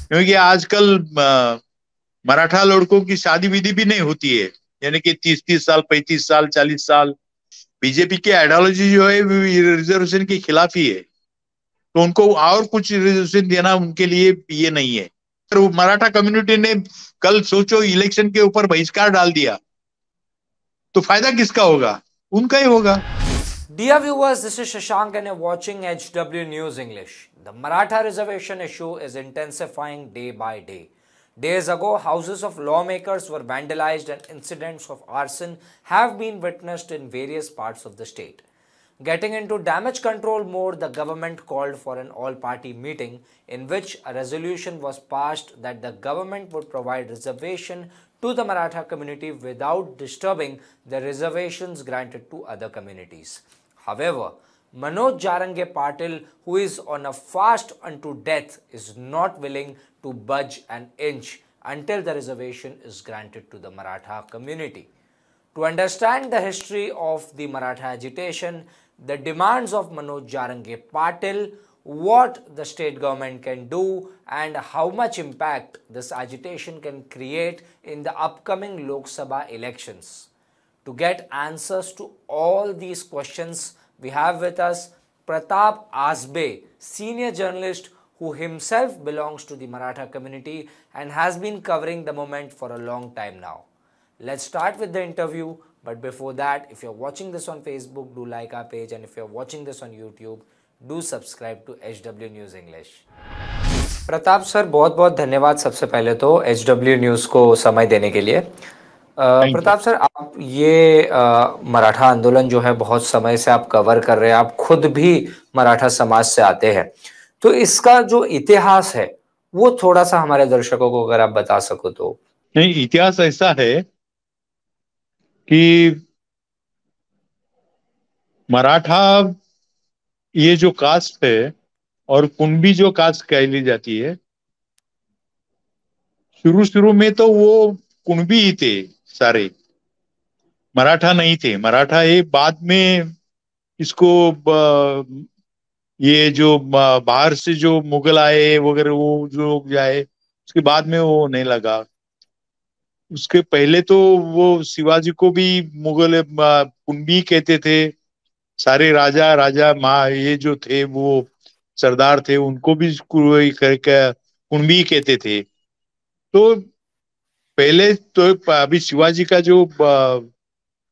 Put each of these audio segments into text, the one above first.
क्योंकि आजकल मराठा लड़कों की शादी विधि भी नहीं होती है, यानी कि 30-30 साल, 35 साल, 40 साल। बीजेपी की आइडियोलॉजी जो है रिजर्वेशन के खिलाफ ही है, तो उनको और कुछ रिजर्वेशन देना उनके लिए ये नहीं है। तो मराठा कम्युनिटी ने कल सोचो इलेक्शन के ऊपर बहिष्कार डाल दिया, तो फायदा किसका होगा? उनका ही होगा। Dear viewers, this is Shashank and you're watching HW News English. The Maratha reservation issue is intensifying day by day. Days ago, houses of lawmakers were vandalized and incidents of arson have been witnessed in various parts of the state. Getting into damage control mode, the government called for an all-party meeting in which a resolution was passed that the government would provide reservation to the Maratha community without disturbing the reservations granted to other communities. However, Manoj Jarange Patil, who is on a fast unto death, is not willing to budge an inch until the reservation is granted to the Maratha community. To understand the history of the Maratha agitation, the demands of Manoj Jarange Patil, what the state government can do, and how much impact this agitation can create in the upcoming Lok Sabha elections. To get answers to all these questions, we have with us Pratap Asbe, senior journalist who himself belongs to the Maratha community and has been covering the movement for a long time now. Let's start with the interview, but before that, if you're watching this on Facebook, do like our page, and if you're watching this on YouTube, do subscribe to HW News English. Pratap sir, बहुत बहुत धन्यवाद सबसे पहले तो HW news को समय देने के लिए। Thank you. प्रताप सर, आप ये मराठा आंदोलन जो है बहुत समय से आप कवर कर रहे हैं, आप खुद भी मराठा समाज से आते हैं, तो इसका जो इतिहास है वो थोड़ा सा हमारे दर्शकों को अगर आप बता सको तो। नहीं, इतिहास ऐसा है कि मराठा ये जो कास्ट है और कुणबी जो कास्ट कहली जाती है, शुरू शुरू में तो वो कुणबी ही थे सारे, मराठा नहीं थे। मराठा ये बाद में इसको ये जो बाहर से जो मुगल आए वगैरह वो जो लोग जाए, उसके बाद में वो नहीं लगा। उसके पहले तो वो शिवाजी को भी मुगल कुणबी कहते थे। सारे राजा राजा माँ ये जो थे वो सरदार थे, उनको भी कुणबी कहते थे। तो पहले तो अभी शिवाजी का जो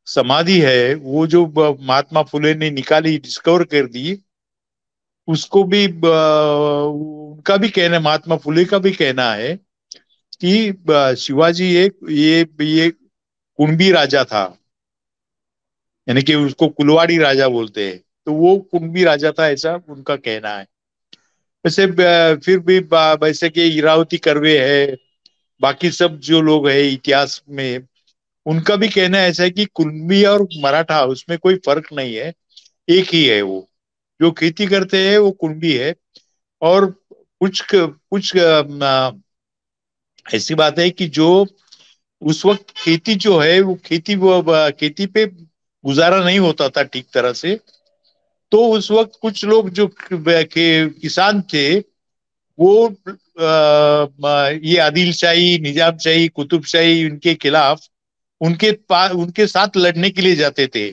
समाधि है, वो जो महात्मा फुले ने निकाली, डिस्कवर कर दी, उसको भी उनका भी कहना, महात्मा फुले का भी कहना है कि शिवाजी एक ये कुणबी राजा था, यानी कि उसको कुलवाड़ी राजा बोलते हैं, तो वो कुणबी राजा था, ऐसा उनका कहना है। वैसे फिर भी वैसे कि इरावती कर्वे है, बाकी सब जो लोग है इतिहास में, उनका भी कहना ऐसा है कि कुणबी और मराठा उसमें कोई फर्क नहीं है, एक ही है। वो जो खेती करते हैं वो कुणबी है। और कुछ ऐसी बात है कि जो उस वक्त खेती जो है वो खेती पे गुजारा नहीं होता था ठीक तरह से, तो उस वक्त कुछ लोग जो किसान थे वो ये आदिल शाही, निजाम शाही, कुतुब शाही, उनके खिलाफ उनके साथ लड़ने के लिए जाते थे।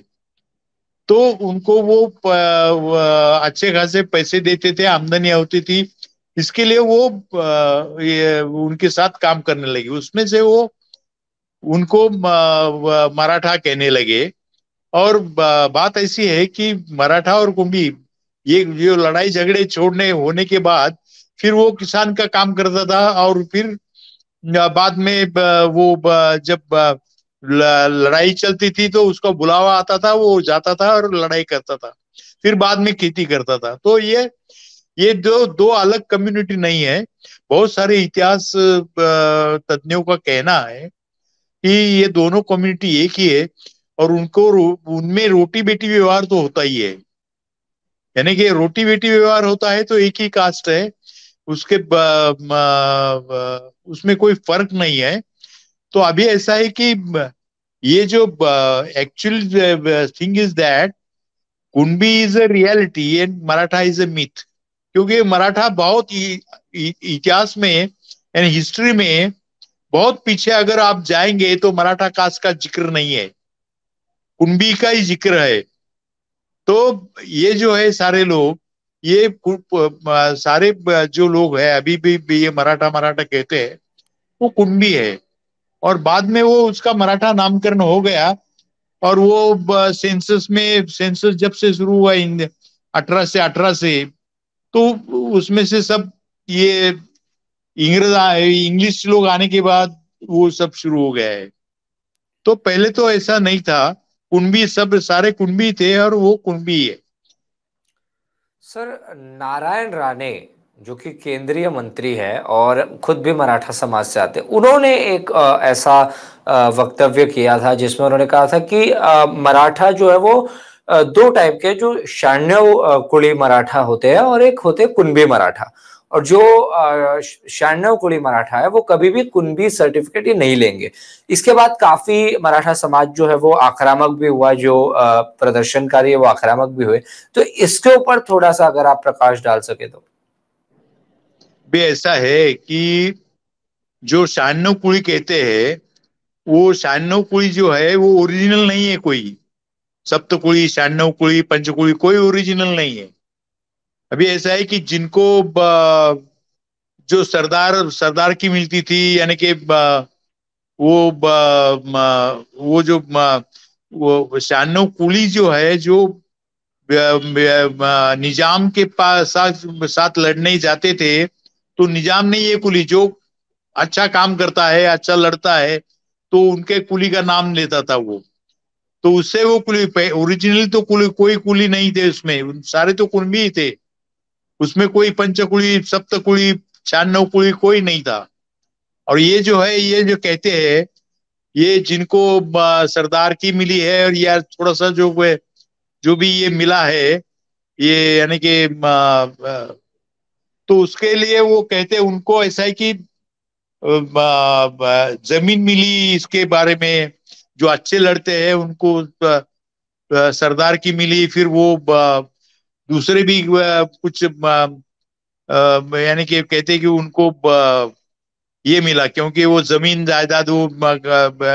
तो उनको वो अच्छे खासे पैसे देते थे, आमदनी होती थी, इसके लिए वो ये उनके साथ काम करने लगे। उसमें से वो उनको मराठा कहने लगे। और बात ऐसी है कि मराठा और कुंभी ये जो लड़ाई झगड़े छोड़ने होने के बाद फिर वो किसान का काम करता था, और फिर बाद में जब लड़ाई चलती थी तो उसका बुलावा आता था, वो जाता था और लड़ाई करता था, फिर बाद में खेती करता था। तो ये दो दो अलग कम्युनिटी नहीं है। बहुत सारे इतिहास तज्ञों का कहना है कि ये दोनों कम्युनिटी एक ही है, और उनमें रोटी बेटी व्यवहार तो होता ही है, यानी कि रोटी बेटी व्यवहार होता है तो एक ही कास्ट है, उसके उसमें कोई फर्क नहीं है। तो अभी ऐसा है कि ये जो actual thing is that Kunbi is a reality and Maratha is a myth. क्योंकि मराठा बहुत इतिहास में यानी हिस्ट्री में बहुत पीछे अगर आप जाएंगे तो मराठा कास्ट का जिक्र नहीं है, कुणबी का ही जिक्र है। तो ये जो है सारे लोग, ये सारे जो लोग हैं अभी भी ये मराठा मराठा कहते हैं, वो कुणबी है। और बाद में वो उसका मराठा नामकरण हो गया, और वो सेंसस में, सेंसस जब से शुरू हुआ 1818 से, तो उसमें से सब ये इंग्लिश लोग आने के बाद वो सब शुरू हो गया है। तो पहले तो ऐसा नहीं था, कुणबी सब सारे कुणबी थे और वो कुणबी है। सर, नारायण राणे जो कि केंद्रीय मंत्री है और खुद भी मराठा समाज से आते हैं, उन्होंने एक ऐसा वक्तव्य किया था जिसमें उन्होंने कहा था कि मराठा जो है वो दो टाइप के, जो शाण्यव कुली मराठा होते हैं और एक होते कुणबी मराठा। और जो शाण्यव कुली मराठा है वो कभी भी कुणबी सर्टिफिकेट ये नहीं लेंगे। इसके बाद काफी मराठा समाज जो है वो आक्रामक भी हुआ, जो प्रदर्शनकारी है वो आक्रामक भी हुए। तो इसके ऊपर थोड़ा सा अगर आप प्रकाश डाल सके तो। भी ऐसा है कि जो शान्नव कुली कहते हैं, वो शान्नव कुली जो है वो ओरिजिनल नहीं है कोई। सप्तकुली, शान्नव कुली, पंचकुली कोई ओरिजिनल नहीं है। अभी ऐसा है कि जिनको जो सरदार सरदार की मिलती थी, यानी कि वो वो जो वो शान्नव कुली जो है, जो निजाम के पास साथ लड़ने जाते थे, तो निजाम ने ये कुली जो अच्छा काम करता है, अच्छा लड़ता है, तो उनके कुली का नाम लेता था वो। तो उससे वो कुली, ओरिजिनल तो कुली कोई कुली नहीं थे उसमें, सारे तो कुणबी ही थे। उसमें कोई पंचकुली, सप्तकुली, छियानवे कुली कोई नहीं था। और ये जो है, ये जो कहते हैं, ये जिनको सरदार की मिली है, और या थोड़ा सा जो भी ये मिला है, ये यानी कि तो उसके लिए वो कहते हैं, उनको ऐसा है कि जमीन मिली इसके बारे में, जो अच्छे लड़ते हैं उनको सरदार की मिली। फिर वो दूसरे भी कुछ यानी कि कहते हैं कि उनको ये मिला, क्योंकि वो जमीन जायदाद वो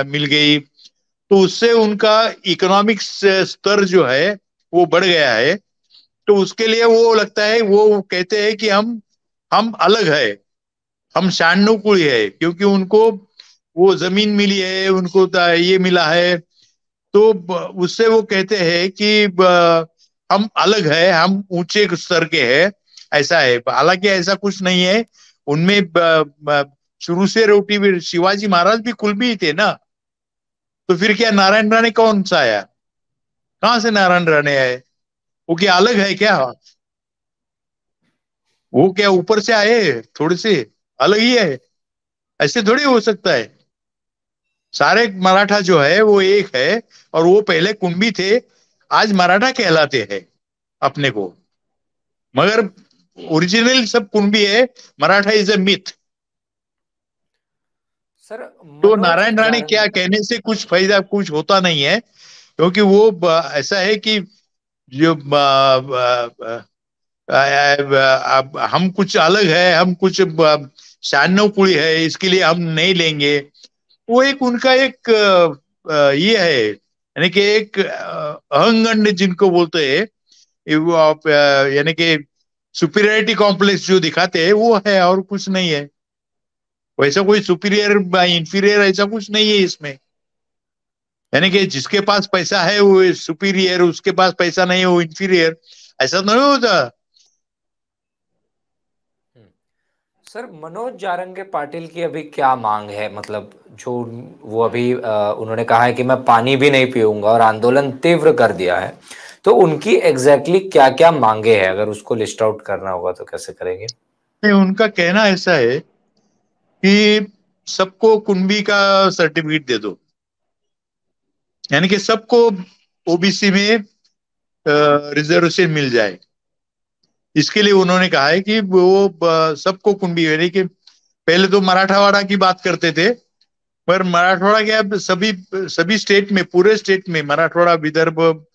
मिल गई, तो उससे उनका इकोनॉमिक स्तर जो है वो बढ़ गया है। तो उसके लिए वो लगता है, वो कहते हैं कि हम अलग है, हम शान्नुकुल है, क्योंकि उनको वो जमीन मिली है, उनको ये मिला है। तो उससे वो कहते हैं कि हम अलग है, हम ऊंचे स्तर के हैं, ऐसा है। हालांकि ऐसा कुछ नहीं है उनमें। शुरू से रोटी भी, शिवाजी महाराज भी कुलबी ही थे ना। तो फिर क्या नारायण राणे कौन सा आया? कहाँ से नारायण राणे आए? वो क्या अलग है क्या? वो क्या ऊपर से आए? थोड़े से अलग ही है, ऐसे थोड़ी हो सकता है। सारे मराठा जो है वो एक है, और वो पहले कुणबी थे, आज मराठा कहलाते हैं अपने को। मगर ओरिजिनल सब कुणबी है, Maratha is a myth. Sir, तो मनोज नारायण राणे क्या जारंगी। कहने से कुछ फायदा कुछ होता नहीं है, क्योंकि वो ऐसा है कि जो अब हम कुछ अलग है, हम कुछ शान्नव कुली है, इसके लिए हम नहीं लेंगे। वो एक उनका एक ये है, यानी कि एक अहंगंड जिनको बोलते हैं, ये वो आप यानी कि सुपीरियरिटी कॉम्प्लेक्स जो दिखाते हैं वो है, और कुछ नहीं है। वैसा कोई सुपीरियर इंफीरियर ऐसा कुछ नहीं है इसमें। यानी कि जिसके पास पैसा है वो सुपीरियर, उसके पास पैसा नहीं है वो इंफीरियर, ऐसा तो नहीं होता। सर, मनोज जारंगे पाटिल की अभी क्या मांग है? मतलब जो वो अभी उन्होंने कहा है कि मैं पानी भी नहीं पीऊंगा और आंदोलन तीव्र कर दिया है, तो उनकी एग्जैक्टली क्या क्या मांगे हैं? अगर उसको लिस्ट आउट करना होगा तो कैसे करेंगे? उनका कहना ऐसा है कि सबको कुणबी का सर्टिफिकेट दे दो, यानी कि सबको ओबीसी में रिजर्वेशन मिल जाए। इसके लिए उन्होंने कहा है कि वो सबको कुणबी, यानी कि पहले तो मराठावाड़ा की बात करते थे, पर मराठवाड़ा क्या, सभी सभी स्टेट में, पूरे स्टेट में, मराठवाड़ा, विदर्भ,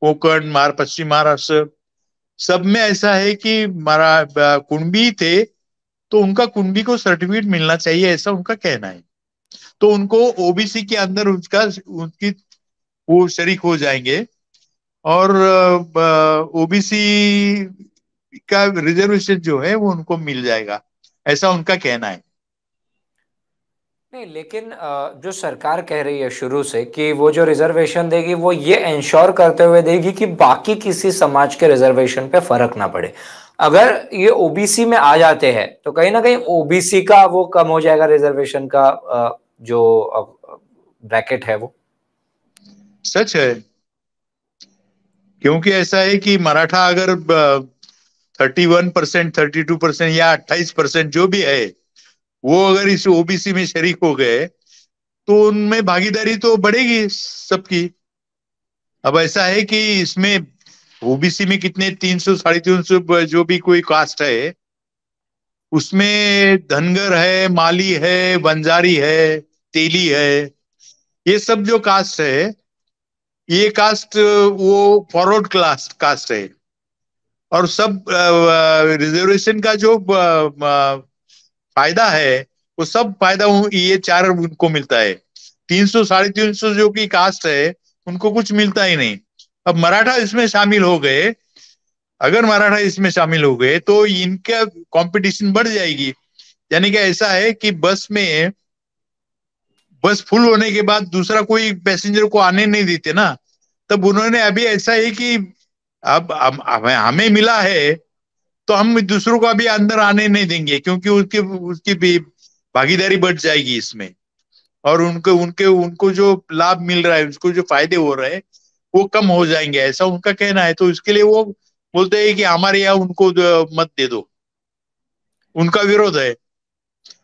कोंकण, पश्चिम महाराष्ट्र, सब में ऐसा है कि कुणबी थे, तो उनका कुंडी को सर्टिफिकेट मिलना चाहिए, ऐसा उनका कहना है। तो उनको ओबीसी के अंदर उसका उनकी वो शरीक हो जाएंगे, और ओबीसी का रिजर्वेशन जो है वो उनको मिल जाएगा, ऐसा उनका कहना है। नहीं, लेकिन जो सरकार कह रही है शुरू से कि वो जो रिजर्वेशन देगी वो ये इंश्योर करते हुए देगी कि बाकी किसी समाज के रिजर्वेशन पे फर्क ना पड़े। अगर ये ओबीसी में आ जाते हैं तो कहीं ना कहीं ओबीसी का वो कम हो जाएगा, रिजर्वेशन का जो ब्रैकेट है वो। सच है, क्योंकि ऐसा है कि मराठा अगर 31%, 32% या 28% जो भी है, वो अगर इस ओबीसी में शरीक हो गए तो उनमें भागीदारी तो बढ़ेगी सबकी। अब ऐसा है कि इसमें ओबीसी में कितने 300, 350 जो भी कोई कास्ट है, उसमें धनगर है, माली है, बंजारी है, तेली है, ये सब जो कास्ट है, ये कास्ट वो फॉरवर्ड क्लास कास्ट है। और सब रिजर्वेशन का जो फायदा है, वो सब फायदा ये चार उनको मिलता है। 300, 350 जो की कास्ट है, उनको कुछ मिलता ही नहीं। अब मराठा इसमें शामिल हो गए, अगर मराठा इसमें शामिल हो गए तो इनका कंपटीशन बढ़ जाएगी। यानी कि ऐसा है कि बस फुल होने के बाद दूसरा कोई पैसेंजर को आने नहीं देते ना। तब उन्होंने अभी ऐसा है कि अब हमें मिला है तो हम दूसरों को अभी अंदर आने नहीं देंगे, क्योंकि उसकी उसकी भी भागीदारी बढ़ जाएगी इसमें। और उनको उनके उनको जो लाभ मिल रहा है, उसको जो फायदे हो रहे हैं, वो कम हो जाएंगे, ऐसा उनका कहना है। तो इसके लिए वो बोलते हैं कि हमारे यहाँ उनको मत दे दो, उनका विरोध है।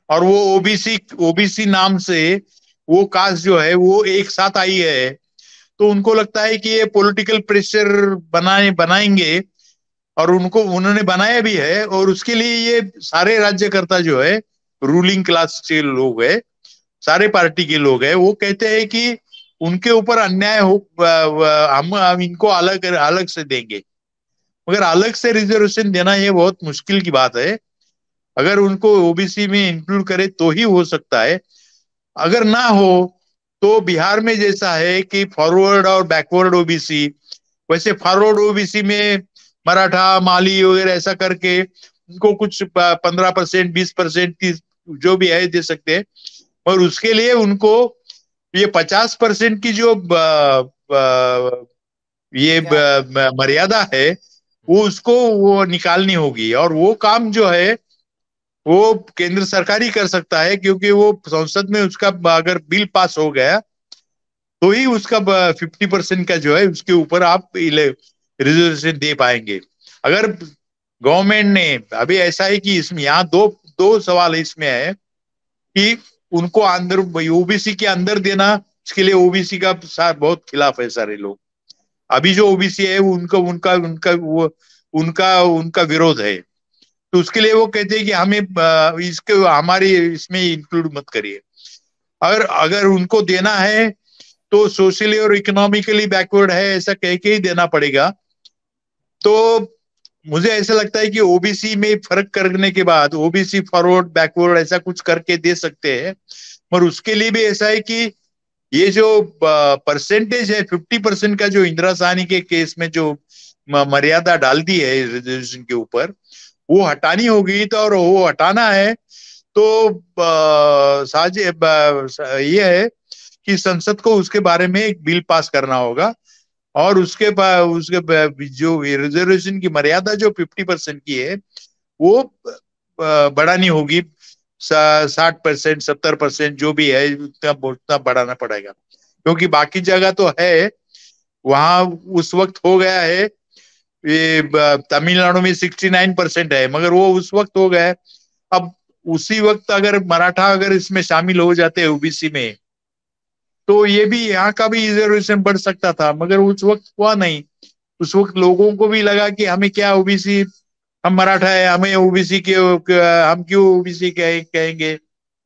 और वो ओबीसी ओबीसी नाम से वो कास्ट जो है वो एक साथ आई है, तो उनको लगता है कि ये पॉलिटिकल प्रेशर बनाएंगे। और उनको उन्होंने बनाया भी है, और उसके लिए ये सारे राज्यकर्ता जो है, रूलिंग क्लास के लोग है, सारे पार्टी के लोग हैं, वो कहते हैं कि उनके ऊपर अन्याय हो, हम इनको अलग अलग से देंगे। मगर अलग से रिजर्वेशन देना ये बहुत मुश्किल की बात है। अगर उनको ओबीसी में इंक्लूड करे तो ही हो सकता है। अगर ना हो तो बिहार में जैसा है कि फॉरवर्ड और बैकवर्ड ओबीसी, वैसे फॉरवर्ड ओबीसी में मराठा, माली वगैरह ऐसा करके उनको कुछ 15%, 20% की जो भी है दे सकते हैं। और उसके लिए उनको ये 50% की जो ये मर्यादा है, वो उसको वो निकालनी होगी। और वो काम जो है वो केंद्र सरकार ही कर सकता है, क्योंकि वो संसद में उसका अगर बिल पास हो गया तो ही उसका 50% का जो है उसके ऊपर आप रिजर्वेशन दे पाएंगे। अगर गवर्नमेंट ने अभी ऐसा है कि इसमें यहाँ दो दो सवाल इसमें है कि उनको अंदर ओबीसी के अंदर देना, इसके लिए ओबीसी का बहुत खिलाफ है सारे लोग। अभी जो ओबीसी है उनका उनका उनका वो उनका उनका विरोध है। तो उसके लिए वो कहते हैं कि हमें इसके हमारी इसमें इंक्लूड मत करिए। अगर अगर उनको देना है तो सोशली और इकोनॉमिकली बैकवर्ड है ऐसा कह के ही देना पड़ेगा। तो मुझे ऐसा लगता है कि ओबीसी में फर्क करने के बाद ओबीसी फॉरवर्ड बैकवर्ड ऐसा कुछ करके दे सकते हैं। पर उसके लिए भी ऐसा है कि ये जो परसेंटेज है 50% का, जो इंदिरा साहनी के केस में जो मर्यादा डाल दी है रिजर्वेशन के ऊपर, वो हटानी होगी। तो और वो हटाना है तो ये है कि संसद को उसके बारे में एक बिल पास करना होगा। और उसके जो रिजर्वेशन की मर्यादा जो 50% की है, वो बढ़ानी होगी। 60%, 70% जो भी है उतना उतना बढ़ाना पड़ेगा। क्योंकि बाकी जगह तो है, वहां उस वक्त हो गया है, ये तमिलनाडु में 69% है, मगर वो उस वक्त हो गया है। अब उसी वक्त अगर मराठा अगर इसमें शामिल हो जाते हैं ओबीसी में, तो ये भी यहाँ का भी रिजर्वेशन बढ़ सकता था, मगर उस वक्त हुआ नहीं। उस वक्त लोगों को भी लगा कि हमें क्या ओबीसी, हम मराठा है, हमें ओबीसी के हम क्यों ओबीसी कहेंगे,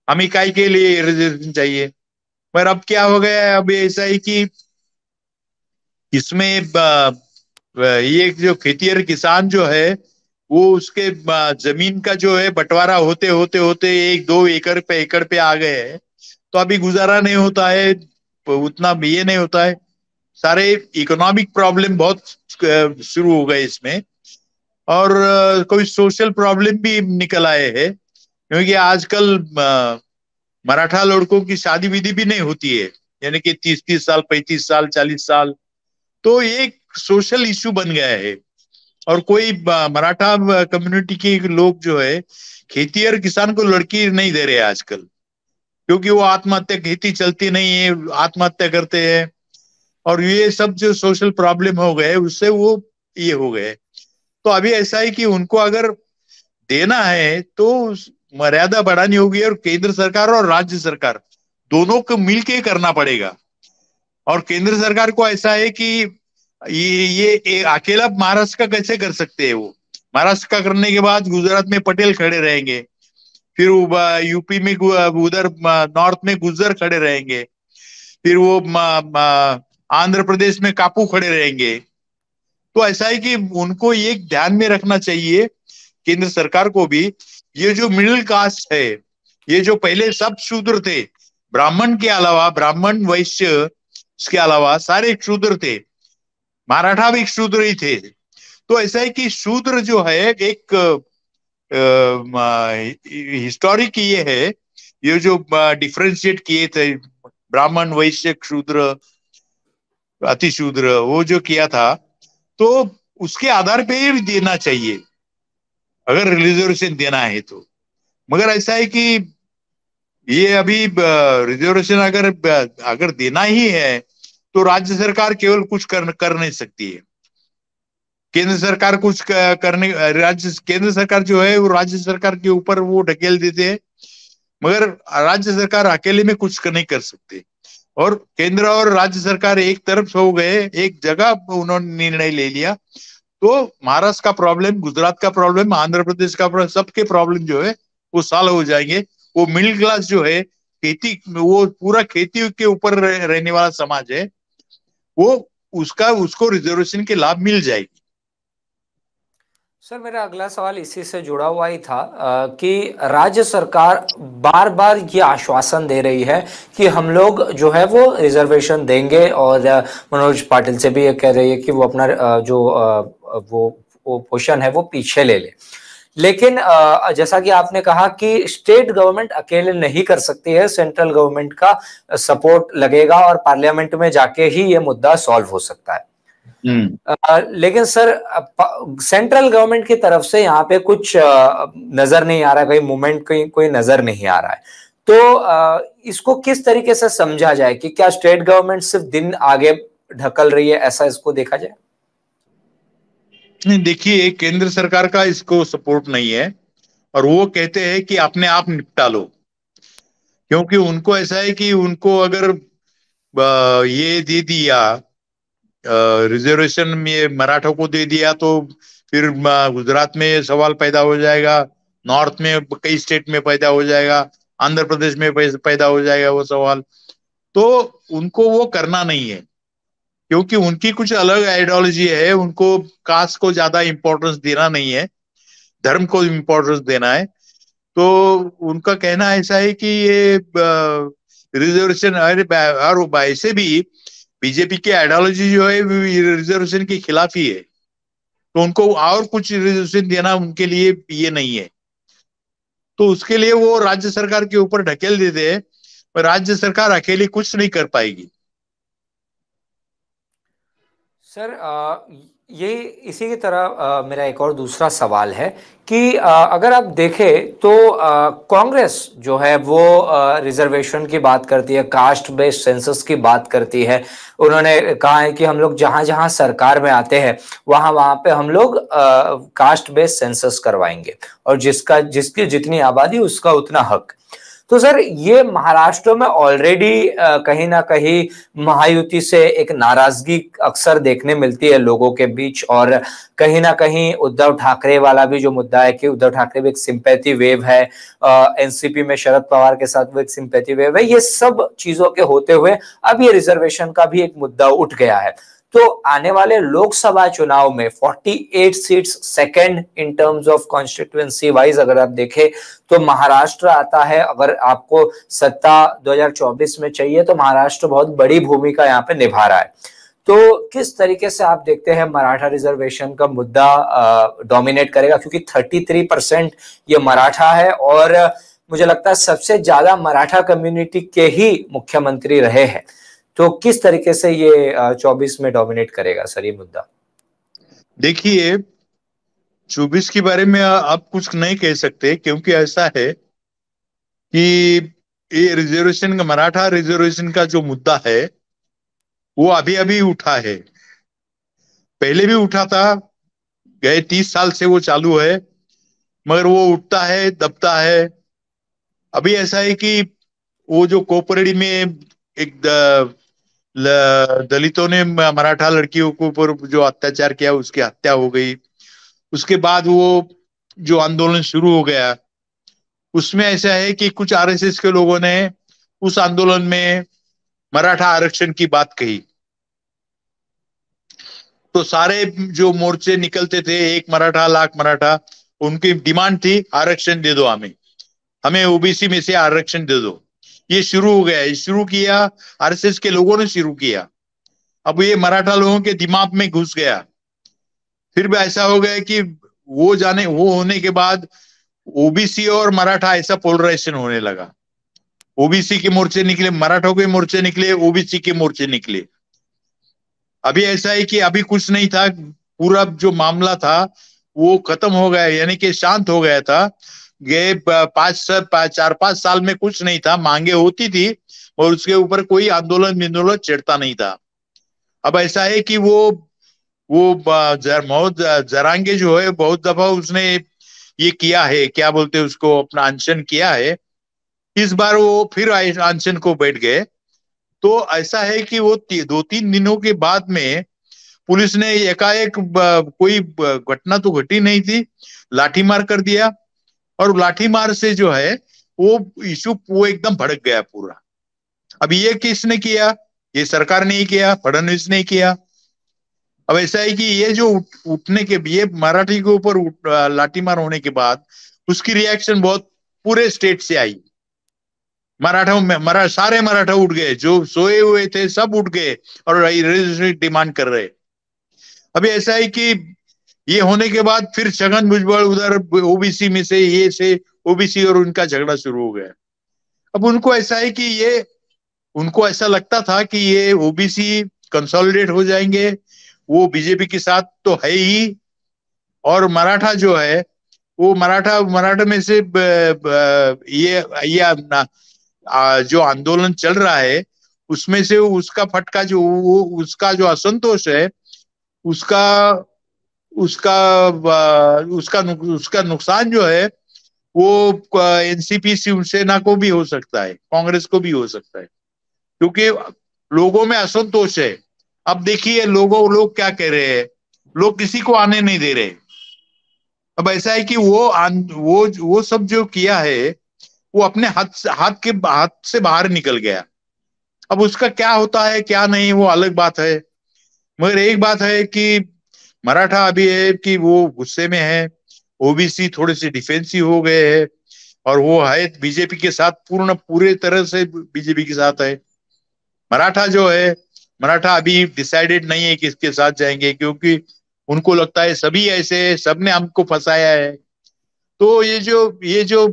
हमें काय के लिए रिजर्वेशन चाहिए। पर अब क्या हो गया है, अब ऐसा ही कि इसमें ये जो खेतिहर किसान जो है वो उसके जमीन का जो है बंटवारा होते होते होते 1-2 एकड़ पे आ गए हैं। तो अभी गुजारा नहीं होता है, उतना ये नहीं होता है। सारे इकोनॉमिक प्रॉब्लम बहुत शुरू हो गए इसमें। और कोई सोशल प्रॉब्लम भी निकल आए हैं, क्योंकि आजकल मराठा लड़कों की शादी विधि भी नहीं होती है, यानी कि 30-30 साल, 35 साल, 40 साल। तो ये एक सोशल इश्यू बन गया है। और कोई मराठा कम्युनिटी के लोग जो है खेती और किसान को लड़की नहीं दे रहे आजकल, क्योंकि वो आत्महत्या, खेती चलती नहीं है, आत्महत्या करते हैं। और ये सब जो सोशल प्रॉब्लम हो गए उससे वो ये हो गए। तो अभी ऐसा है कि उनको अगर देना है तो मर्यादा बढ़ानी होगी, और केंद्र सरकार और राज्य सरकार दोनों को मिलके करना पड़ेगा। और केंद्र सरकार को ऐसा है कि ये अकेला महाराष्ट्र का कैसे कर सकते हैं वो। महाराष्ट्र का करने के बाद गुजरात में पटेल खड़े रहेंगे, फिर यूपी में उधर नॉर्थ में गुज्जर खड़े रहेंगे, फिर वो आंध्र प्रदेश में कापू खड़े रहेंगे। तो ऐसा है कि उनको ये ध्यान में रखना चाहिए, केंद्र सरकार को भी, ये जो मिडिल कास्ट है, ये जो पहले सब शूद्र थे, ब्राह्मण के अलावा, ब्राह्मण वैश्य के अलावा सारे शूद्र थे, मराठा भी शूद्र ही थे। तो ऐसा है कि शूद्र जो है एक हिस्टोरिक ये है, ये जो डिफ्रेंशिएट किए थे ब्राह्मण वैश्य शूद्र अति शूद्र, वो जो किया था, तो उसके आधार पे ही देना चाहिए अगर रिजर्वेशन देना है तो। मगर ऐसा है कि ये अभी रिजर्वेशन अगर अगर देना ही है तो राज्य सरकार केवल कुछ कर नहीं सकती है। केंद्र सरकार कुछ करने, राज्य केंद्र सरकार जो है वो राज्य सरकार के ऊपर वो ढकेल देते हैं, मगर राज्य सरकार अकेले में कुछ नहीं कर सकते। और केंद्र और राज्य सरकार एक तरफ हो गए, एक जगह उन्होंने निर्णय ले लिया, तो महाराष्ट्र का प्रॉब्लम, गुजरात का प्रॉब्लम, आंध्र प्रदेश का प्रॉब्लम, सबके प्रॉब्लम जो है वो सॉल्व हो जाएंगे। वो मिडिल क्लास जो है, खेती, वो पूरा खेती के ऊपर रहने वाला समाज है, वो उसको रिजर्वेशन के लाभ मिल जाएगी। सर, मेरा अगला सवाल इसी से जुड़ा हुआ ही था कि राज्य सरकार बार बार ये आश्वासन दे रही है कि हम लोग जो है वो रिजर्वेशन देंगे, और मनोज पाटिल से भी ये कह रही है कि वो अपना वो पोषण है वो पीछे ले ले। लेकिन जैसा कि आपने कहा कि स्टेट गवर्नमेंट अकेले नहीं कर सकती है, सेंट्रल गवर्नमेंट का सपोर्ट लगेगा और पार्लियामेंट में जाके ही ये मुद्दा सॉल्व हो सकता है। लेकिन सर, सेंट्रल गवर्नमेंट की तरफ से यहाँ पे कुछ नजर नहीं आ रहा है, कोई मूवमेंट कोई नजर नहीं आ रहा है। तो इसको किस तरीके से समझा जाए कि क्या स्टेट गवर्नमेंट सिर्फ दिन आगे ढकल रही है, ऐसा इसको देखा जाए? नहीं, देखिए, केंद्र सरकार का इसको सपोर्ट नहीं है, और वो कहते हैं कि अपने आप निपटा लो, क्योंकि उनको ऐसा है कि उनको अगर ये दे दिया, रिजर्वेशन में मराठों को दे दिया, तो फिर गुजरात में सवाल पैदा हो जाएगा, नॉर्थ में कई स्टेट में पैदा हो जाएगा, आंध्र प्रदेश में पैदा हो जाएगा वो सवाल। तो उनको वो करना नहीं है, क्योंकि उनकी कुछ अलग आइडियोलॉजी है, उनको कास्ट को ज्यादा इंपॉर्टेंस देना नहीं है, धर्म को इंपॉर्टेंस देना है। तो उनका कहना ऐसा है कि ये रिजर्वेशन, और ऐसे भी बीजेपी की आइडियोलॉजी जो है रिजर्वेशन के खिलाफ ही है, तो उनको और कुछ रिजर्वेशन देना उनके लिए ये नहीं है। तो उसके लिए वो राज्य सरकार के ऊपर ढकेल देते हैं, पर राज्य सरकार अकेली कुछ नहीं कर पाएगी। सर, ये इसी की तरह मेरा एक और दूसरा सवाल है कि अगर आप देखें तो कांग्रेस जो है वो रिजर्वेशन की बात करती है, कास्ट बेस्ड सेंसस की बात करती है। उन्होंने कहा है कि हम लोग जहां जहां सरकार में आते हैं वहां वहां पे हम लोग कास्ट बेस्ड सेंसस करवाएंगे, और जिसकी जितनी आबादी उसका उतना हक। तो सर, ये महाराष्ट्र में ऑलरेडी कहीं ना कहीं महायुति से एक नाराजगी अक्सर देखने मिलती है लोगों के बीच, और कहीं ना कहीं उद्धव ठाकरे वाला भी जो मुद्दा है कि उद्धव ठाकरे भी एक सिंपैथी वेव है, एनसीपी में शरद पवार के साथ वो एक सिंपैथी वेव है। ये सब चीजों के होते हुए अब ये रिजर्वेशन का भी एक मुद्दा उठ गया है। तो आने वाले लोकसभा चुनाव में 48 seats second in terms of constituency wise अगर आप देखें तो महाराष्ट्र आता है। अगर आपको सत्ता 2024 में चाहिए तो महाराष्ट्र बहुत बड़ी भूमिका यहाँ पे निभा रहा है। तो किस तरीके से आप देखते हैं मराठा रिजर्वेशन का मुद्दा डोमिनेट करेगा, क्योंकि 33% ये मराठा है और मुझे लगता है सबसे ज्यादा मराठा कम्युनिटी के ही मुख्यमंत्री रहे हैं। तो किस तरीके से ये 24 में डोमिनेट करेगा सर ये मुद्दा? देखिए, 24 के बारे में आप कुछ नहीं कह सकते, क्योंकि ऐसा है कि ये रिजर्वेशन का, मराठा रिजर्वेशन का जो मुद्दा है वो अभी अभी उठा है। पहले भी उठा था, गए 30 साल से वो चालू है, मगर वो उठता है दबता है। अभी ऐसा है कि वो जो कोपरेडी में एक दलितों ने मराठा लड़कियों के ऊपर जो अत्याचार किया, उसकी हत्या हो गई। उसके बाद वो जो आंदोलन शुरू हो गया, उसमें ऐसा है कि कुछ आरएसएस के लोगों ने उस आंदोलन में मराठा आरक्षण की बात कही। तो सारे जो मोर्चे निकलते थे, एक मराठा लाख मराठा, उनकी डिमांड थी आरक्षण दे दो, हमें हमें ओबीसी में से आरक्षण दे दो। ये शुरू हो गया, ये शुरू किया आरएसएस के लोगों ने शुरू किया। अब ये मराठा लोगों के दिमाग में घुस गया। फिर भी ऐसा हो गया कि वो होने के बाद ओबीसी और मराठा ऐसा पोलराइजेशन होने लगा। ओबीसी के मोर्चे निकले, मराठों के मोर्चे निकले, ओबीसी के मोर्चे निकले। अभी ऐसा है कि अभी कुछ नहीं था, पूरा जो मामला था वो खत्म हो गया, यानी कि शांत हो गया था। गए 4-5 साल में कुछ नहीं था, मांगे होती थी और उसके ऊपर कोई आंदोलन विंदोलन छिड़ता नहीं था। अब ऐसा है कि बहुत जरांगे जो है, बहुत दफा उसने ये किया है, क्या बोलते हैं उसको, अपना अनशन किया है। इस बार वो फिर अनशन को बैठ गए। तो ऐसा है कि वो 2-3 दिनों के बाद में पुलिस ने एकाएक, कोई घटना तो घटी नहीं थी, लाठीमार कर दिया। और लाठीमार से जो है वो इशू वो एकदम भड़क गया पूरा। अब ये किसने किया? ये सरकार ने ही किया, फडणवीस ने ही किया। अब ऐसा है कि ये जो उठने के, ये मराठी के ऊपर लाठीमार होने के बाद उसकी रिएक्शन बहुत पूरे स्टेट से आई। मराठा में सारे मराठा उठ गए, जो सोए हुए थे सब उठ गए और डिमांड कर रहे। अभी ऐसा है कि ये होने के बाद फिर छगन भुजबल उधर ओबीसी में से, ये से ओबीसी, और उनका झगड़ा शुरू हो गया। अब उनको ऐसा है कि ये, उनको ऐसा लगता था कि ये ओबीसी कंसोलिडेट हो जाएंगे, वो बीजेपी के साथ तो है ही, और मराठा जो है वो मराठा मराठा में से ये जो आंदोलन चल रहा है उसमें से उसका फटका जो उसका जो असंतोष है, उसका उसका उसका नुकसान जो है वो एनसीपी शिवसेना को भी हो सकता है, कांग्रेस को भी हो सकता है, क्योंकि लोगों में असंतोष है। अब देखिए लोग क्या कह रहे हैं, लोग किसी को आने नहीं दे रहे। अब ऐसा है कि वो सब जो किया है वो अपने हाथ से बाहर निकल गया। अब उसका क्या होता है क्या नहीं वो अलग बात है, मगर एक बात है कि मराठा अभी है कि वो गुस्से में है, ओबीसी थोड़े से डिफेंसिव हो गए हैं, और वो है बीजेपी के साथ, पूरे तरह से बीजेपी के साथ है। मराठा जो है, मराठा अभी डिसाइडेड नहीं है किसके साथ जाएंगे, क्योंकि उनको लगता है सभी ऐसे, सबने हमको फंसाया है। तो ये जो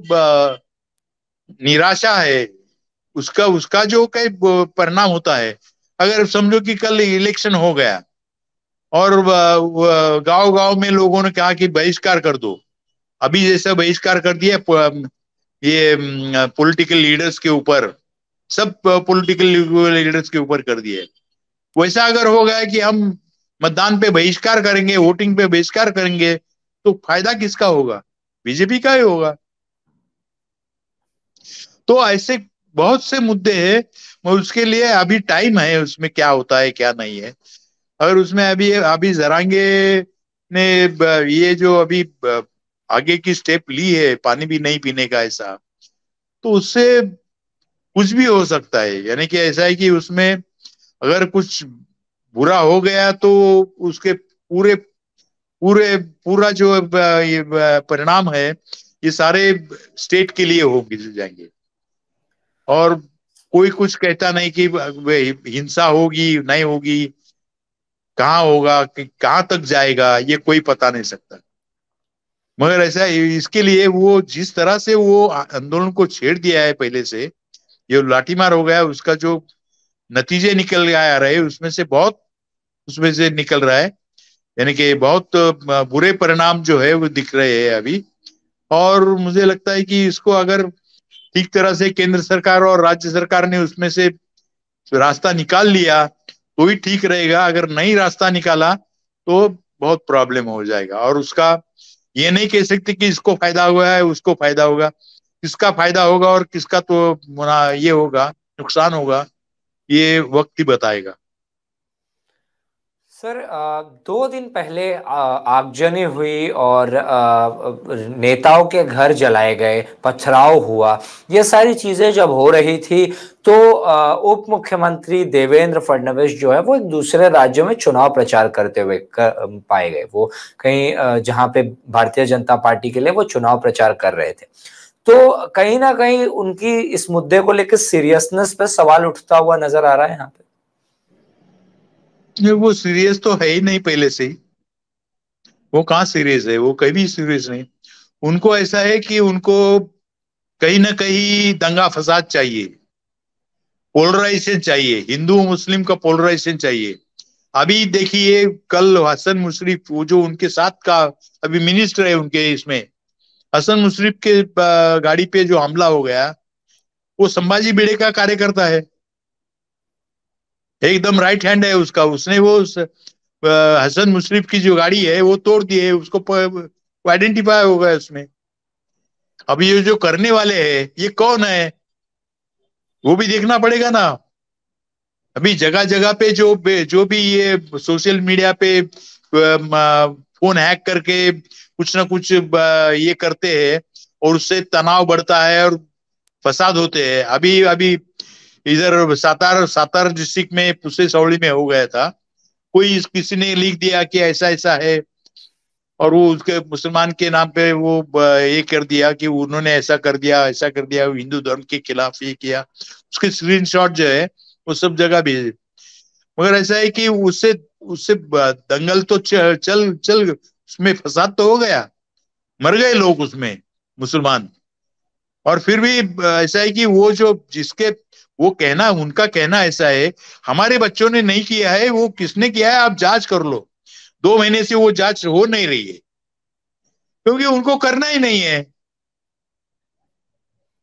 निराशा है, उसका उसका जो कई परिणाम होता है। अगर समझो कि कल इलेक्शन हो गया और गांव गांव में लोगों ने कहा कि बहिष्कार कर दो, अभी जैसा बहिष्कार कर दिया ये पॉलिटिकल लीडर्स के ऊपर, सब पॉलिटिकल लीडर्स के ऊपर कर दिए, वैसा अगर हो गया कि हम मतदान पे बहिष्कार करेंगे, वोटिंग पे बहिष्कार करेंगे, तो फायदा किसका होगा? बीजेपी का ही होगा। तो ऐसे बहुत से मुद्दे हैं, मगर उसके लिए अभी टाइम है, उसमें क्या होता है क्या नहीं है। अगर उसमें अभी अभी जरांगे ने ये जो अभी आगे की स्टेप ली है, पानी भी नहीं पीने का, ऐसा, तो उससे कुछ भी हो सकता है। यानी कि ऐसा है कि उसमें अगर कुछ बुरा हो गया तो उसके पूरे पूरे पूरा जो ये परिणाम है, ये सारे स्टेट के लिए हो जाएंगे। और कोई कुछ कहता नहीं कि हिंसा होगी नहीं होगी, कहाँ होगा कि कहाँ तक जाएगा, ये कोई पता नहीं सकता। मगर ऐसा इसके लिए वो जिस तरह से वो आंदोलन को छेड़ दिया है पहले से, ये लाठीमार हो गया, उसका जो नतीजे निकल आ रहे हैं उसमें से बहुत, उसमें से निकल रहा है, यानी कि बहुत बुरे परिणाम जो है वो दिख रहे हैं अभी। और मुझे लगता है कि इसको अगर ठीक तरह से केंद्र सरकार और राज्य सरकार ने उसमें से रास्ता निकाल लिया तो ही ठीक रहेगा, अगर नहीं रास्ता निकाला तो बहुत प्रॉब्लम हो जाएगा। और उसका ये नहीं कह सकते कि इसको फायदा हुआ है उसको फायदा होगा, किसका फायदा होगा और किसका तो ये होगा, नुकसान होगा, ये वक्त ही बताएगा। सर, 2 दिन पहले आगजनी हुई और नेताओं के घर जलाए गए, पथराव हुआ। ये सारी चीजें जब हो रही थी तो उप मुख्यमंत्री देवेंद्र फडणवीस जो है वो एक दूसरे राज्यों में चुनाव प्रचार करते हुए पाए गए। वो कहीं जहां पे भारतीय जनता पार्टी के लिए वो चुनाव प्रचार कर रहे थे। तो कहीं ना कहीं उनकी इस मुद्दे को लेकर सीरियसनेस पे सवाल उठता हुआ नजर आ रहा है यहाँ पे। वो सीरियस तो है ही नहीं पहले से ही, वो कहाँ सीरियस है, वो कभी सीरियस नहीं। उनको ऐसा है कि उनको कहीं ना कहीं दंगा फसाद चाहिए, पोलराइजेशन चाहिए, हिंदू मुस्लिम का पोलराइजेशन चाहिए। अभी देखिए कल हसन मुशरिफ, वो जो उनके साथ का अभी मिनिस्टर है उनके इसमें, हसन मुशरिफ के गाड़ी पे जो हमला हो गया, वो संभाजी भिड़े का कार्यकर्ता है, एकदम राइट हैंड है उसका। उसने वो हसन मुशरिफ की जो गाड़ी है वो तोड़ दी है, उसको आइडेंटिफाई हो गया उसमें। अभी ये जो करने वाले हैं ये कौन है, वो भी देखना पड़ेगा ना। अभी जगह जगह पे जो भी ये सोशल मीडिया पे फोन हैक करके कुछ ना कुछ ये करते हैं, और उससे तनाव बढ़ता है और फसाद होते हैं। अभी अभी इधर सातार सातार डिस्ट्रिक्ट में पुसे सौड़ी में हो गया था, कोई किसी ने लिख दिया कि ऐसा ऐसा है, और वो उसके मुसलमान के नाम पे वो ये कर दिया कि उन्होंने ऐसा कर दिया ऐसा कर दिया, हिंदू धर्म के खिलाफ ये किया, उसके स्क्रीनशॉट जो है वो सब जगह भेजे। मगर ऐसा है कि उससे उससे दंगल तो चल चल उसमें फसाद तो हो गया, मर गए लोग उसमें, मुसलमान। और फिर भी ऐसा है कि वो जो जिसके वो कहना, उनका कहना ऐसा है, हमारे बच्चों ने नहीं किया है, वो किसने किया है आप जांच कर लो। 2 महीने से वो जांच हो नहीं रही है, क्योंकि उनको करना ही नहीं है।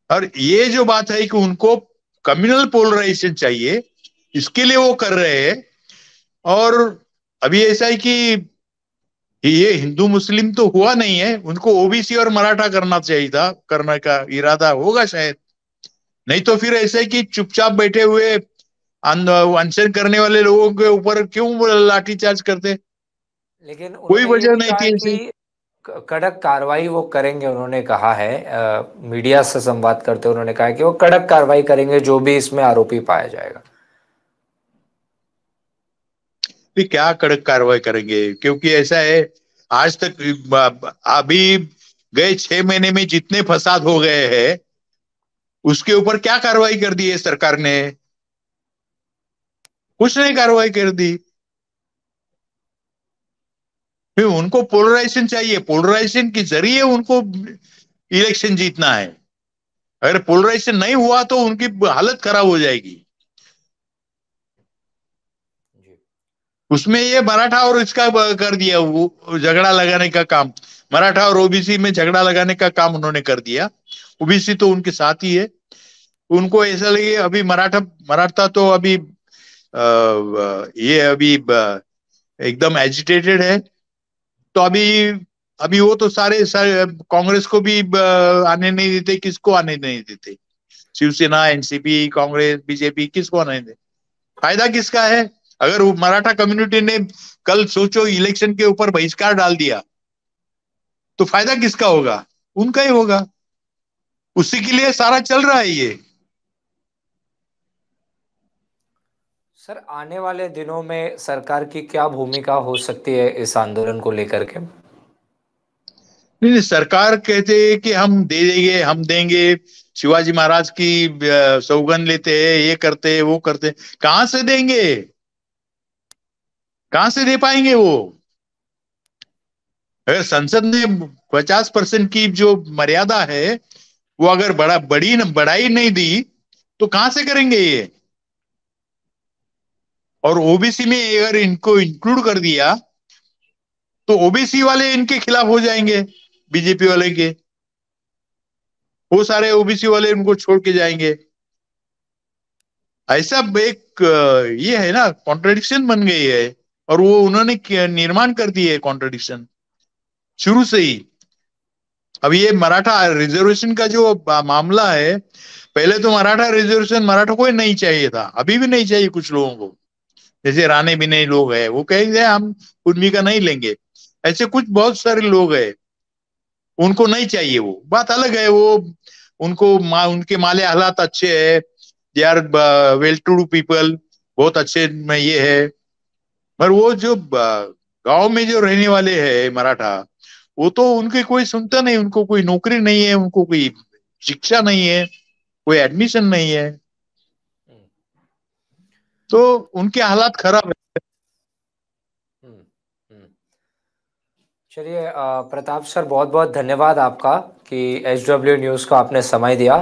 और ये जो बात है कि उनको कम्युनल पोलराइजेशन चाहिए, इसके लिए वो कर रहे हैं। और अभी ऐसा है कि ये हिंदू मुस्लिम तो हुआ नहीं है, उनको ओबीसी और मराठा करना चाहिए था, करने का इरादा होगा शायद। नहीं तो फिर ऐसा है कि चुपचाप बैठे हुए अनशन करने वाले लोगों के ऊपर क्यों लाठीचार्ज करते, लेकिन कोई उन्होंने ये वजह भी नहीं कहा थी है ऐसे। कि कड़क कार्रवाई वो करेंगे। उन्होंने कहा है, मीडिया से संवाद करते हुए उन्होंने कहा है कि वो कड़क कार्रवाई करेंगे जो भी इसमें आरोपी पाया जाएगा। फिर क्या कड़क कार्रवाई करेंगे, क्योंकि ऐसा है आज तक अभी गए 6 महीने में जितने फसाद हो गए हैं उसके ऊपर क्या कार्रवाई कर दी है सरकार ने, कुछ नहीं कार्रवाई कर दी। फिर उनको पोलराइजेशन चाहिए, पोलराइजेशन के जरिए उनको इलेक्शन जीतना है। अगर पोलराइजेशन नहीं हुआ तो उनकी हालत खराब हो जाएगी। जी। उसमें ये मराठा और इसका कर दिया, वो झगड़ा लगाने का काम, मराठा और ओबीसी में झगड़ा लगाने का काम उन्होंने कर दिया। ओबीसी तो उनके साथ ही है, उनको ऐसा लगे अभी मराठा मराठा तो अभी ये अभी एकदम एजिटेटेड है। तो अभी अभी वो तो सारे कांग्रेस को भी आने नहीं देते, किसको आने नहीं देते, शिवसेना एनसीपी कांग्रेस बीजेपी किसको आने देते, फायदा किसका है। अगर वो मराठा कम्युनिटी ने कल सोचो इलेक्शन के ऊपर बहिष्कार डाल दिया तो फायदा किसका होगा, उनका ही होगा। उसी के लिए सारा चल रहा है ये। सर, आने वाले दिनों में सरकार की क्या भूमिका हो सकती है इस आंदोलन को लेकर के? नहीं नहीं, सरकार कहते हैं कि हम दे देंगे, हम देंगे, शिवाजी महाराज की सौगंध लेते हैं, ये करते हैं, वो करते हैं। कहां से देंगे? कहां से दे पाएंगे वो? अगर संसद ने 50% की जो मर्यादा है वो अगर बढ़ाई नहीं दी तो कहां से करेंगे ये? और ओबीसी में अगर इनको इंक्लूड कर दिया तो ओबीसी वाले इनके खिलाफ हो जाएंगे, बीजेपी वाले के। वो सारे ओबीसी वाले उनको छोड़ के जाएंगे। ऐसा एक ये है ना, कॉन्ट्रडिक्शन बन गई है। और वो उन्होंने निर्माण कर दी है कॉन्ट्रडिक्शन शुरू से ही। अब ये मराठा रिजर्वेशन का जो मामला है, पहले तो मराठा रिजर्वेशन मराठा को ही नहीं चाहिए था, अभी भी नहीं चाहिए कुछ लोगों को। जैसे राणे बिने लोग हैं, वो कहेंगे हम उर्मी का नहीं लेंगे। ऐसे कुछ बहुत सारे लोग हैं, उनको नहीं चाहिए, वो बात अलग है। वो उनको उनके माले हालात अच्छे है, they are well to do people, बहुत अच्छे में ये है। पर वो जो गांव में जो रहने वाले हैं मराठा, वो तो उनके कोई सुनता नहीं, उनको कोई नौकरी नहीं है, उनको कोई शिक्षा नहीं है, कोई एडमिशन नहीं है, हम्म, तो उनके हालात खराब है। हम्म, हम्म। चलिए, प्रताप सर, बहुत बहुत धन्यवाद आपका कि एच डब्ल्यू न्यूज़ को आपने समय दिया।